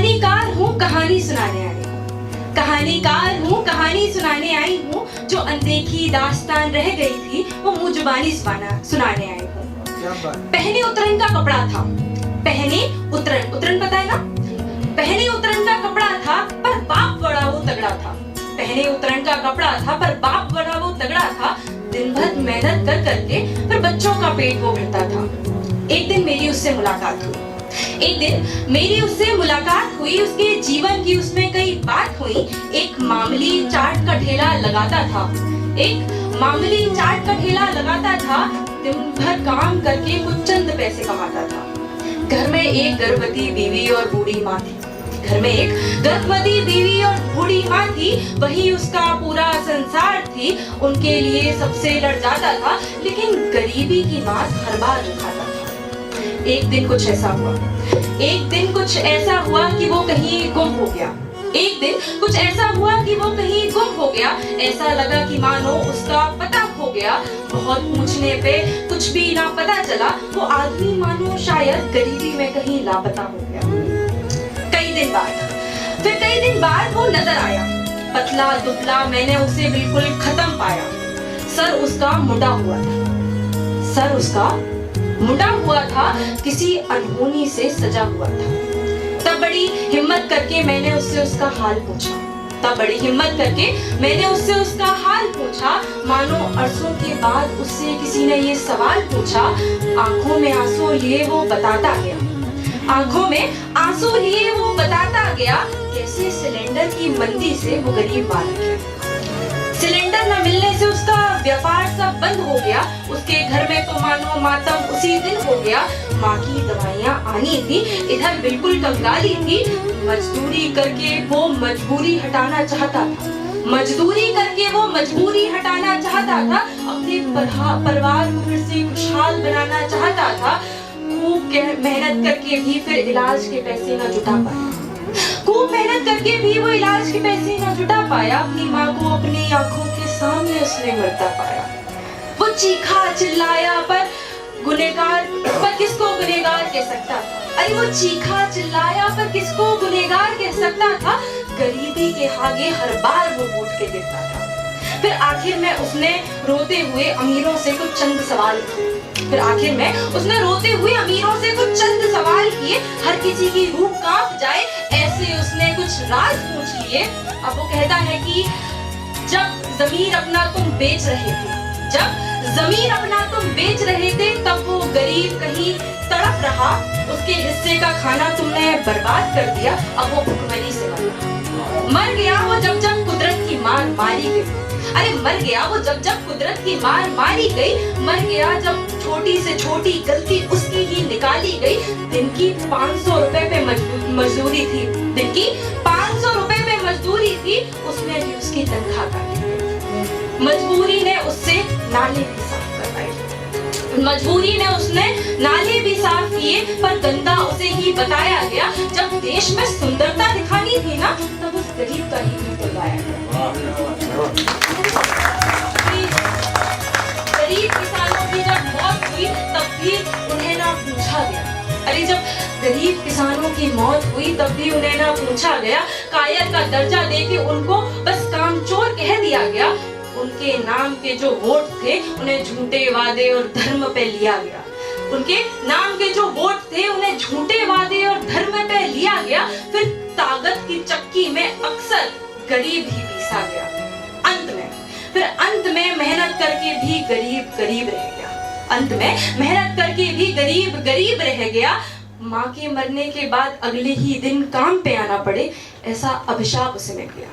कहानीकार हूँ, कहानी सुनाने आई हूँ। कहानीकार हूँ, कहानी सुनाने आई हूँ। जो अनदेखी दास्तान रह गई थी वो मुँह जुबानी सुनाने आई हूँ। पहने उतरन का कपड़ा था, पहने उतरन, उतरन पता है ना? पहने उतरन का कपड़ा था पर बाप बड़ा वो तगड़ा था। पहने उतरन का कपड़ा था पर बाप बड़ा वो तगड़ा था। दिन भर मेहनत कर करके पर बच्चों का पेट वो भरता था। एक दिन मेरी उससे मुलाकात हुई, एक दिन मेरी उससे मुलाकात हुई। उसके जीवन की उसमें कई बात हुई। एक मामूली चाट का ठेला लगाता था, एक मामूली चाट का ठेला लगाता था। दिन भर काम करके कुछ चंद पैसे कमाता था। घर में एक गर्भवती बीवी और बूढ़ी माँ थी। घर में एक गर्भवती बीवी और बूढ़ी माँ थी, वही उसका पूरा संसार थी। उनके लिए सबसे लड़ जाता था, लेकिन गरीबी की मात हर बार उठाता था। एक दिन कुछ ऐसा हुआ, एक दिन कुछ ऐसा हुआ कि वो कहीं गुम हो गया। एक दिन कुछ ऐसा हुआ कि वो कहीं गुम हो गया। ऐसा लगा कि मानो उसका पता खो गया। बहुत पूछने पे कुछ भी ना पता चला। वो आदमी मानो शायद गरीबी में कहीं लापता हो गया। कई दिन बाद वो नजर आया, पतला दुबला। मैंने उसे बिल्कुल खत्म पाया। सर उसका मुड़ा हुआ था, सर उसका मुड़ा हुआ था, किसी अनहोनी से सजा हुआ था। तब बड़ी हिम्मत करके मैंने उससे उसका हाल पूछा, तब बड़ी हिम्मत करके मैंने उससे उसका हाल पूछा। मानो अरसों के बाद उससे किसी ने ये सवाल पूछा। आंखों में आंसू लिए वो बताता गया, आंखों में आंसू लिए वो बताता गया, कैसे सिलेंडर की मंदी से वो गरीब मार गया। सिलेंडर न मिलने से उसका व्यापार सब बंद हो गया। उसके घर में तो मानो मातम उसी दिन हो गया। माँ की दवाइयाँ आनी थी, इधर बिल्कुल कंगाली थी। मजदूरी करके वो मजबूरी हटाना चाहता था, मजदूरी करके वो मजबूरी हटाना चाहता था। अपने परिवार को फिर से खुशहाल बनाना चाहता था। खूब मेहनत करके भी फिर इलाज के पैसे न जुटा पाया, खूब मेहनत करके भी वो इलाज के पैसे न जुटा पाया। अपनी माँ को अपनी आंखों के सामने उसने मरता पाया। वो चीखा चिल्लाया पर गुनहगार, पर किसको गुनहगार कह सकता था? अरे वो चीखा चिल्लाया पर किसको गुनहगार कह सकता था? गरीबी के आगे हर बार वो उठ के गिरता था। फिर आखिर में उसने रोते हुए अमीरों से कुछ चंद सवाल किए। फिर आखिर में उसने रोते हुए अमीरों से कुछ चंद सवाल किए। हर किसी की रूह कांप जाए ऐसे उसने कुछ राज पूछ लिए। अब वो कहता है कि जब ज़मीर अपना तुम बेच रहे थे, जब ज़मीर अपना तुम बेच रहे थे, तब वो गरीब कहीं तड़प रहा। उसके हिस्से का खाना तुमने बर्बाद कर दिया। अब वो भुखमरी से मर गया वो जब जब कुदरत की मार मारी गई। अरे मर गया वो जब जब कुदरत की मार मारी गई। मर गया जब छोटी से छोटी गलती उसकी ही निकाली गई। दिन की 500 रुपए पे मजदूरी थी, दिन की 500 रुपए पे मजदूरी थी, उसमें भी उसकी तनख्वाह काटी गई। मजबूरी ने उससे नाले भी साफ करवाए, मजबूरी ने उसने नाले भी साफ किए, पर गंदा उसे ही बताया गया। जब देश में सुंदरता दिखानी थी ना, तब उस गरीब का ही मुंह खुलवाया गया। गरीब किसानों की जब मौत हुई तब भी उन्हें ना पूछा गया। अरे जब गरीब किसानों की मौत हुई तब भी उन्हें ना पूछा गया। कायर का दर्जा देके उनको बस कामचोर कह दिया गया। उनके नाम के जो वोट थे उन्हें झूठे वादे और धर्म पे लिया गया। उनके नाम के जो वोट थे उन्हें झूठे वादे और धर्म पे लिया गया। फिर ताकत की चक्की में अक्सर गरीब ही पीसा गया। अंत में मेहनत करके भी गरीब गरीब रह गया। अंत में मेहनत करके भी गरीब गरीब रह गया। माँ के मरने के बाद अगले ही दिन काम पे आना पड़े, ऐसा अभिशाप उसे मिल गया।